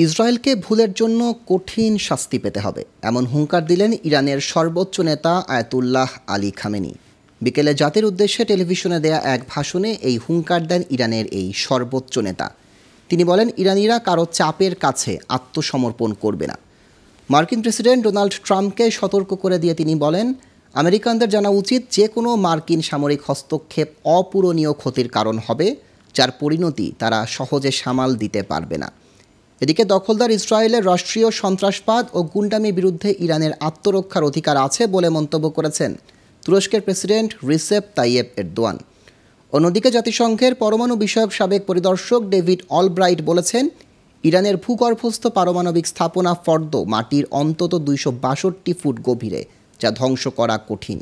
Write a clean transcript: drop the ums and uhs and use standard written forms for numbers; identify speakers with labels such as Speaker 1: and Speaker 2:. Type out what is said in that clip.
Speaker 1: ইসরায়েলকে ভুলের জন্য কঠিন শাস্তি পেতে হবে এমন হুঙ্কার দিলেন ইরানের সর্বোচ্চ নেতা আয়াতুল্লাহ আলী খামেনি। বিকেলে জাতির উদ্দেশ্যে টেলিভিশনে দেয়া এক ভাষণে এই হুঙ্কার দেন ইরানের এই সর্বোচ্চ নেতা। তিনি বলেন, ইরানিরা কারো চাপের কাছে আত্মসমর্পণ করবে না। মার্কিন প্রেসিডেন্ট ডোনাল্ড ট্রাম্পকে সতর্ক করে দিয়ে তিনি বলেন, আমেরিকানদের জানা উচিত যে কোনো মার্কিন সামরিক হস্তক্ষেপ অপূরণীয় ক্ষতির কারণ হবে, যার পরিণতি তারা সহজে সামাল দিতে পারবে না। এদিকে দখলদার ইসরায়েলের রাষ্ট্রীয় সন্ত্রাসবাদ ও গুন্ডামির বিরুদ্ধে ইরানের আত্মরক্ষার অধিকার আছে বলে মন্তব্য করেছেন তুরস্কের প্রেসিডেন্ট রিসেপ তাইয়েপ এরদোয়ান। অন্যদিকে জাতিসংঘের পরমাণু বিষয়ক সাবেক পরিদর্শক ডেভিড অলব্রাইট বলেছেন, ইরানের ভূগর্ভস্থ পারমাণবিক স্থাপনা ফর্দ মাটির অন্তত 262 ফুট গভীরে, যা ধ্বংস করা কঠিন।